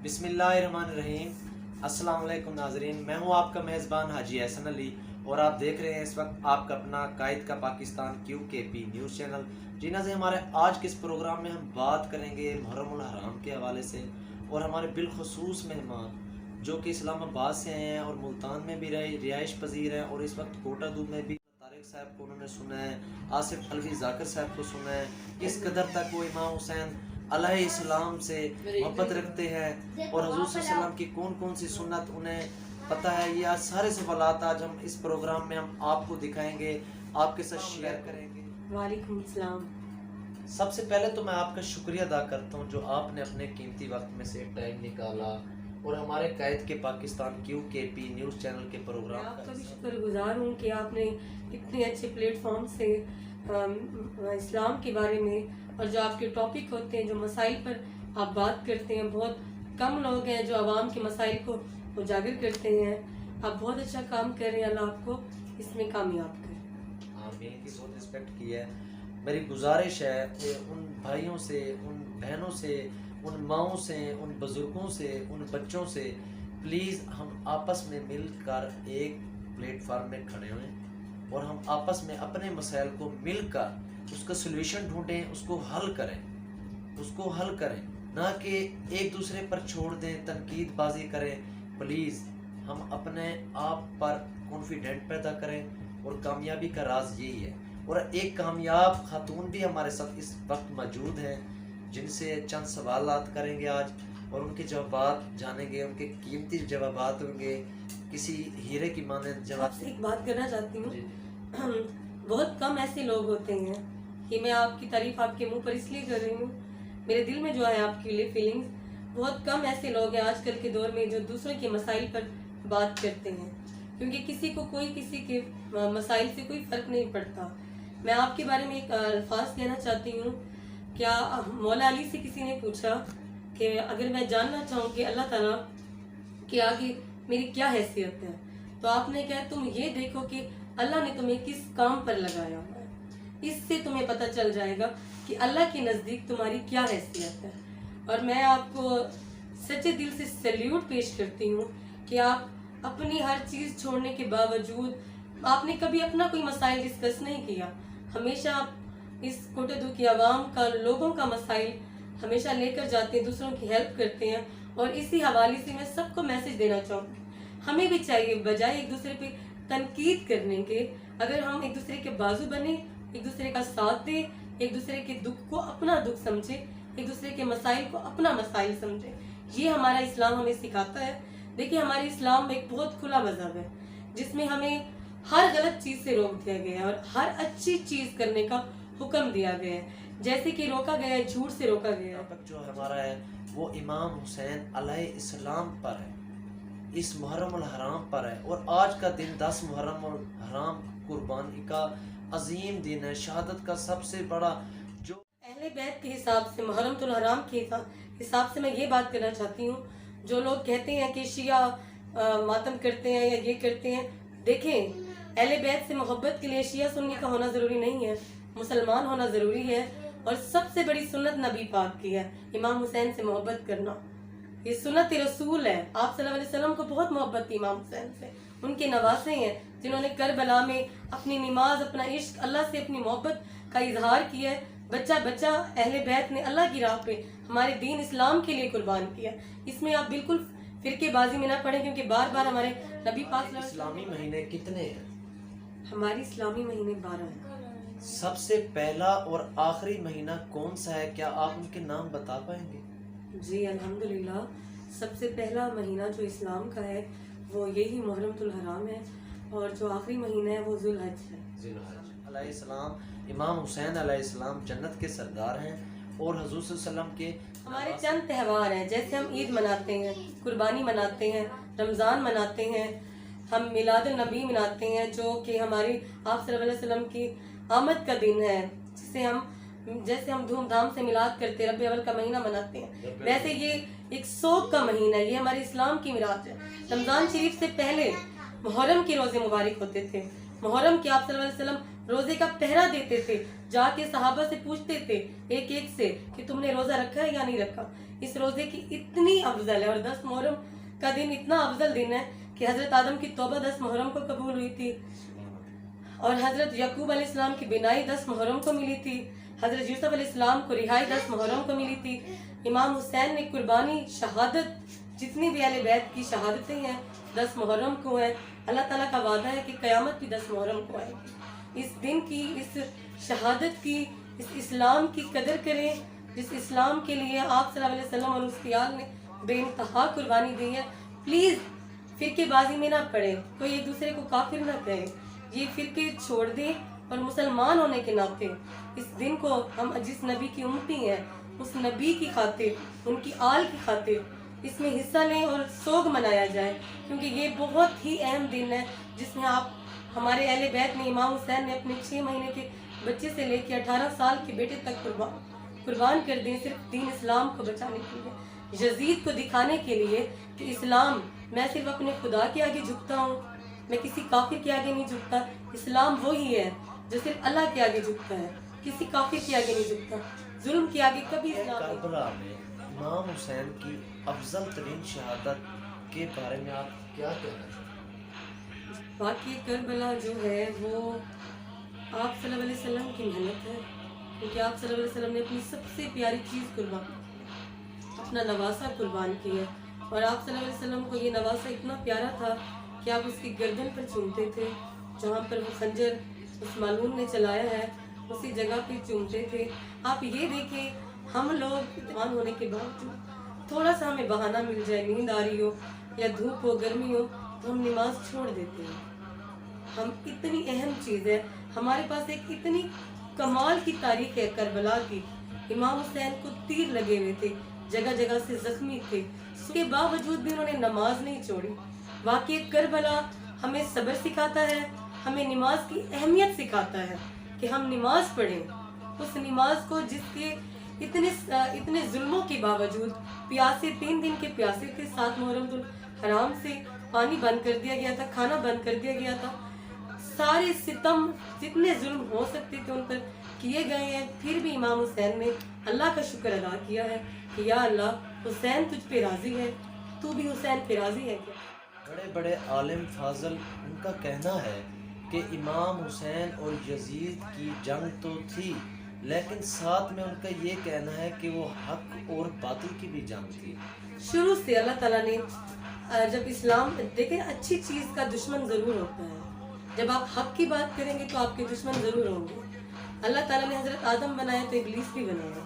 बिस्मिल्लाहिर्रहमानिर्रहीम। अस्सलाम वालेकुम नाजरीन, मैं हूं आपका मेज़बान हाजी एहसन अली और आप देख रहे हैं इस वक्त आपका अपना कायद का पाकिस्तान QKP न्यूज़ चैनल। जी नाज़रीन, हमारे आज के इस प्रोग्राम में हम बात करेंगे मुहर्रमुल हराम के हवाले से और हमारे बिलखसूस मेहमान जो कि इस्लामाबाद से आए हैं और मुल्तान में भी रिहाइश पजीर हैं और इस वक्त कोटा दूब में भी तारिक साहब को उन्होंने सुना है, आसिफ अलवी जाकिर साहब को सुना है, किस कदर तक वो इमाम हुसैन अलैहिस्सलाम से मोहब्बत रखते हैं और हुजूर सल्लल्लाहु अलैहि वसल्लम की कौन कौन सी सुन्नत उन्हें पता है। ये आज सारे सवालात आज हम इस प्रोग्राम में हम आपको दिखाएंगे, आपके साथ शेयर करेंगे। वालेकुम सलाम। सबसे पहले तो मैं आपका शुक्रिया अदा करता हूँ जो आपने अपने कीमती वक्त में से टाइम निकाला और हमारे कायद के पाकिस्तान QKP न्यूज़ चैनल के प्रोग्राम आपका भी शुक्रगुजार हूँ कि आपने इतने अच्छे प्लेटफॉर्म से इस्लाम के बारे में और जो आपके टॉपिक होते हैं, जो मसाइल पर आप बात करते हैं, बहुत कम लोग हैं जो आवाम के मसाइल को उजागर करते हैं। आप बहुत अच्छा काम कर रहे हैं, अल्लाह आपको इसमें कामयाब करें। आमीन की बहुत रिस्पेक्ट की है। मेरी गुजारिश है कि उन भाइयों से, उन बहनों से, उन माओं से, उन बुज़ुर्गों से, उन बच्चों से प्लीज़ हम आपस में मिलकर एक प्लेटफार्म में खड़े हों और हम आपस में अपने मसाइल को मिलकर उसका सलूशन ढूंढें, उसको हल करें, ना कि एक दूसरे पर छोड़ दें, तनकीदबाजी करें। प्लीज़ हम अपने आप पर कॉन्फिडेंट पैदा करें और कामयाबी का राज यही है। और एक कामयाब खातून भी हमारे साथ इस वक्त मौजूद हैं जिनसे चंद सवालात करेंगे आज और उनके जवाब जानेंगे, उनके कीमती जवाबात होंगे, किसी हीरे की माने जवाब। आपसे एक बात करना चाहती हूँ। बहुत कम ऐसे लोग होते हैं कि मैं आपकी तारीफ आपके मुंह पर इसलिए कर रही हूँ, मेरे दिल में जो है आपके लिए फीलिंग्स, बहुत कम ऐसे लोग हैं आजकल के दौर में जो दूसरों के मसाइल पर बात करते हैं, क्योंकि किसी को कोई किसी के मसाइल से कोई फर्क नहीं पड़ता। मैं आपके बारे में एक अल्फाज कहना चाहती हूँ। क्या मौला अली से किसी ने पूछा कि अगर मैं जानना चाहूँ कि अल्लाह ताला के आगे मेरी क्या हैसियत है, तो आपने कहा तुम ये देखो कि अल्लाह ने तुम्हें किस काम पर लगाया हुआ है, इससे तुम्हें पता चल जाएगा कि अल्लाह के नज़दीक तुम्हारी क्या हैसियत है। और मैं आपको सच्चे दिल से सैल्यूट पेश करती हूँ कि आप अपनी हर चीज़ छोड़ने के बावजूद आपने कभी अपना कोई मसाइल डिस्कस नहीं किया। हमेशा आप इस कोटे दू की आवाम का, लोगों का मसाइल हमेशा लेकर जाते हैं, दूसरों की हेल्प करते हैं। और इसी हवाले से मैं सबको मैसेज देना चाहूँगी, हमें भी चाहिए बजाय एक दूसरे पे तनकीद करने के, अगर हम एक दूसरे के बाजू बने, एक दूसरे का साथ दे, एक दूसरे के दुख को अपना दुख समझे, एक दूसरे के मसाइल को अपना मसाइल समझे। ये हमारा इस्लाम हमें सिखाता है। देखिए, हमारे इस्लाम एक बहुत खुला मजहब है जिसमें हमें हर गलत चीज से रोक दिया गया है और हर अच्छी चीज करने का हुक्म दिया गया है। जैसे कि रोका गया है, झूठ से रोका गया है। जो हमारा है वो इमाम हुसैन अलैहिस्सलाम पर है, इस मुहर्रमुल हराम पर है और आज का दिन 10 मुहर्रमुल हराम कुर्बानी का अजीम दिन है, शहादत का सबसे बड़ा। जो अहले बैत के हिसाब से, मुहर्रमुल हराम के हिसाब से मैं ये बात करना चाहती हूँ, जो लोग कहते हैं कि शिया मातम करते हैं या ये करते हैं, देखें अहले बैत से मोहब्बत के लिए शिया सुन्नी का होना जरूरी नहीं है, मुसलमान होना जरूरी है। और सबसे बड़ी सुन्नत नबी पाक की है, इमाम हुसैन से मोहब्बत करना। ये सुन्नत रसूल है। आप सल्लल्लाहु अलैहि वसल्लम को बहुत मोहब्बत थी इमाम हुसैन से, उनके नवासे हैं जिन्होंने करबला में अपनी नमाज, अपना इश्क, अल्लाह से अपनी मोहब्बत का इजहार किया है। बच्चा बच्चा अहले बैत ने अल्लाह की राह पे हमारे दीन इस्लाम के लिए कुर्बान किया। इसमें आप बिल्कुल फिरकेबाजी में ना पड़े, क्योंकि बार बार हमारे नबी पाक इस्लामी महीने कितने हैं? हमारी इस्लामी महीने 12 हैं। सबसे पहला और आखिरी महीना कौन सा है, क्या आप उनके नाम बता पाएंगे? जी अल्हम्दुलिल्लाह, सबसे पहला महीना जो इस्लाम का है वो यही मुहर्रमुल हराम है और जो आखिरी महीना है वो जुल्हज है। जुल्हज अलैहिस्सलाम, इमाम हुसैन अलैहिस्सलाम जन्नत के सरदार हैं और हुजूर सल्लल्लाहु अलैहि वसल्लम के हमारे चंद त्यौहार हैं, जैसे हम ईद मनाते हैं, कुर्बानी मनाते हैं, रमज़ान मनाते हैं, हम मिलादुन नबी मनाते हैं जो कि हमारी आप सल्लल्लाहु अलैहि वसल्लम की आमद का दिन है, जैसे हम धूमधाम से मिलाद करते हैं, रबी अव्वल का महीना मनाते हैं, वैसे ये एक शौक का महीना है, ये हमारे इस्लाम की मिराज है। रमज़ान शरीफ से पहले मुहर्रम के रोज़े मुबारक होते थे। मुहर्रम के आप सल्लल्लाहु अलैहि वसल्लम روزے کا پہرا دیتے تھے، جا کے صحابہ سے پوچھتے تھے ایک ایک سے کہ تم نے روزہ رکھا ہے یا نہیں رکھا. اس روزے کی اتنی افضل ہے، اور 10 محرم کا دن اتنا افضل دن ہے کہ حضرت آدم کی توبہ 10 محرم کو قبول ہوئی تھی، اور حضرت یعقوب علیہ السلام کی بینائی 10 محرم کو ملی تھی، حضرت یوسف علیہ السلام کو رہائی 10 محرم کو ملی تھی، امام حسین نے قربانی شہادت جتنی بھی اہل بیت کی شہادتیں ہیں 10 محرم کو ہیں. اللہ تعالیٰ کا وعدہ ہے کہ قیامت بھی 10 محرم کو آئے گی. اس دن کی، اس شہادت کی، اس اسلام کی قدر کریں جس اسلام کے لیے آپ صلی اللہ علیہ وسلم اور اس کی آل نے بے انتہا قربانی دی ہے. پلیز فرقے بازی میں نہ پڑے، کوئی ایک دوسرے کو کافر نہ کہے، یہ فرقے چھوڑ دیں اور مسلمان ہونے کے ناطے اس دن کو ہم جس نبی کی امتی ہیں اس نبی کی خاطر، ان کی آل کی خاطر اس میں حصہ لیں اور سوگ منایا جائے، کیونکہ یہ بہت ہی اہم دن ہے جس میں آپ ہمارے اہل بیت نے، امام حسین نے اپنے 6 مہینے کے بچے سے لے کے 18 سال کے بیٹے تک قربان کر دیں صرف دین اسلام کو بچانے کے لیے، یزید کو دکھانے کے لیے کہ اسلام، میں صرف اپنے خدا کے آگے جھکتا ہوں، میں کسی کافر کے آگے نہیں جھکتا. اسلام وہی ہے جو صرف اللہ کے آگے جھکتا ہے، کسی کافر کے آگے نہیں جھکتا، ظلم کے آگے کبھی اسلام نہیں. کربلا میں امام حسین کی افضل ترین شہادت کے بارے میں آپ کیا کہنا چاہتے ہیں؟ واقعی کربلا جو ہے وہ آپ صلی اللہ علیہ وسلم کی محنت ہے، کیونکہ آپ صلی اللہ علیہ وسلم نے اپنی سب سے پیاری چیز قربان کی، اپنا نواسہ قربان کیا، اور آپ صلی اللہ علیہ وسلم کو یہ نواسہ اتنا پیارا تھا کہ آپ اس کی گردن پر چومتے تھے، جہاں پر وہ خنجر اس معلوم نے چلایا ہے اسی جگہ پہ چومتے تھے. آپ یہ دیکھیں، ہم لوگ اتمان ہونے کے باوجود تھوڑا سا ہمیں بہانہ مل جائے، نیند آ رہی ہو یا دھوپ ہو، گرمی ہو، تو ہم نماز چھوڑ دیتے ہیں. ہم اتنی اہم چیز ہے، ہمارے پاس ایک اتنی کمال کی تاریخ ہے کربلا کی. امام حسین کو تیر لگے ہوئے تھے، جگہ جگہ سے زخمی تھے، اس کے باوجود بھی انہوں نے نماز نہیں چھوڑی. واقعی کربلا ہمیں صبر سکھاتا ہے، ہمیں نماز کی اہمیت سکھاتا ہے کہ ہم نماز پڑھیں، اس نماز کو جس کے اتنے ظلموں کے باوجود پیاسے، 3 دن کے پیاسے تھے، 7 محرم الحرام سے پانی بند کر دیا گیا تھا، کھانا بند کر دیا گیا تھا، سارے ستم جتنے ظلم ہو سکتے تھے ان پر کیے گئے ہیں، پھر بھی امام حسین نے اللہ کا شکر ادا کیا ہے کہ یا اللہ حسین تجھ پہ راضی ہے، تو بھی حسین پہ راضی ہے کیا؟ بڑے بڑے عالم فاضل، ان کا کہنا ہے کہ امام حسین اور یزید کی جنگ تو تھی، لیکن ساتھ میں ان کا یہ کہنا ہے کہ وہ حق اور باطل کی بھی جنگ تھی. شروع سے اللہ تعالیٰ نے جب اسلام، دیکھیں اچھی چیز کا دشمن ضرور ہوتا ہے، جب آپ حق کی بات کریں گے تو آپ کے دشمن ضرور ہوں گے. اللہ تعالیٰ نے حضرت آدم بنایا تو ابلیس بھی بنایا،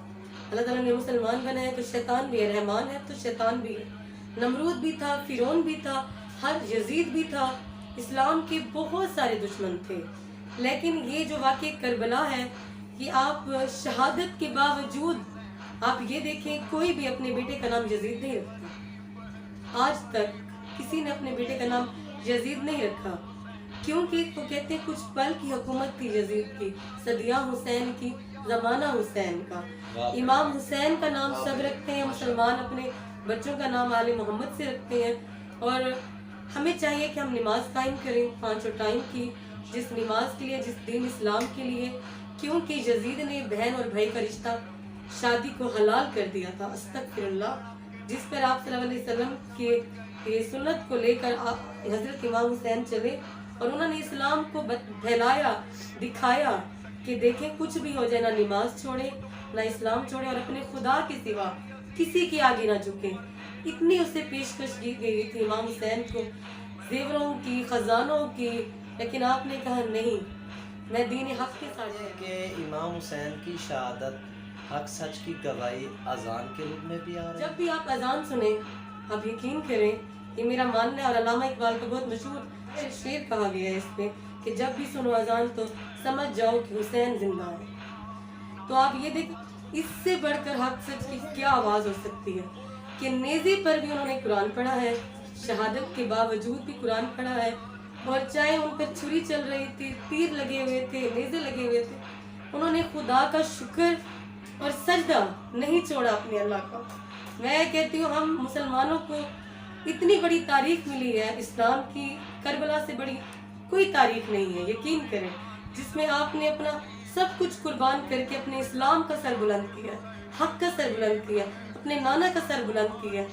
اللہ تعالیٰ نے مسلمان بنایا تو شیطان بھی ہے، رحمان ہے تو شیطان بھی ہے، نمرود بھی تھا، فرعون بھی تھا، ہر یزید بھی تھا، اسلام کے بہت سارے دشمن تھے. لیکن یہ جو واقعہ کربلا ہے، یہ آپ شہادت کے باوجود آپ یہ دیکھیں، کوئی بھی اپنے بیٹے کا نام یزید نہیں رکھتا. آج تک کسی نے اپنے بیٹے کا نام یزید نہیں رکھا، کیونکہ وہ کہتے ہیں کچھ پل کی حکومت تھی یزید کی، صدیاں حسین کی، زمانہ حسین کا. امام حسین کا نام سب رکھتے ہیں، مسلمان اپنے بچوں کا نام آل محمد سے رکھتے ہیں. اور ہمیں چاہیے کہ ہم نماز قائم کریں 5 ٹائم کی، جس نماز کے لیے، جس دین اسلام کے لیے، کیونکہ یزید نے بہن اور بھائی کا رشتہ، شادی کو حلال کر دیا تھا، استغفر اللہ، جس پر آپ صلی اللہ علیہ وسلم کے سنت کو لے کر حضرت امام حسین چلے اور انہوں نے اسلام کو پھیلایا، دکھایا کہ دیکھیں کچھ بھی ہو جائے، نہ نماز چھوڑے، نہ اسلام چھوڑے، اور اپنے خدا کے سوا کسی کے آگے نہ جھکے. اتنی اسے پیشکش کی گئی تھی امام حسین کو، زیوروں کی، خزانوں کی، لیکن آپ نے کہا نہیں، میں دین حق کے ساتھ ہے. کہ امام حسین کی شہادت حق سچ کی گواہی اذان کے روپ میں بھی آ رہی ہے. جب بھی آپ اذان سنیں، آپ یقین کریں، یہ میرا ماننا ہے، اور علامہ اقبال کا بہت مشہور شعر کہا گیا ہے اس پہ کہ جب بھی سنو اذان تو سمجھ جاؤ کہ حسین زندہ ہے. تو آپ یہ دیکھ، اس سے بڑھ کر حق سچ کی کیا آواز ہو سکتی ہے کہ نیزے پر بھی انہوں نے قرآن پڑھا ہے، شہادت کے باوجود بھی قرآن پڑھا ہے، اور چاہے ان پر چھری چل رہی تھی، تیر لگے ہوئے تھے، نیزے لگے ہوئے تھے، انہوں نے خدا کا شکر اور سجدہ نہیں چھوڑا اپنے اللہ کا. میں کہتی ہوں ہم مسلمانوں کو اتنی بڑی تاریخ ملی ہے اسلام کی، کربلا سے بڑی کوئی تاریخ نہیں ہے، یقین کریں. جس میں آپ نے اپنا سب کچھ قربان کر کے اپنے اسلام کا سر بلند کیا، حق کا سر بلند کیا، اپنے نانا کا سر بلند کیا.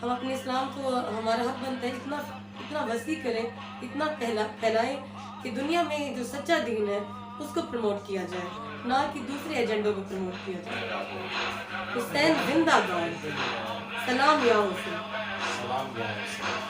ہم اپنے اسلام کو ہمارا حق بنتا ہے اتنا وسیع کریں، اتنا پھیلائیں کہ دنیا میں جو سچا دین ہے اس کو پروموٹ کیا جائے، نہ کہ دوسرے ایجنڈوں کو پروموٹ کیا جائے. حسین زندہ باد. سلام یا حسین. سلام یا حسین.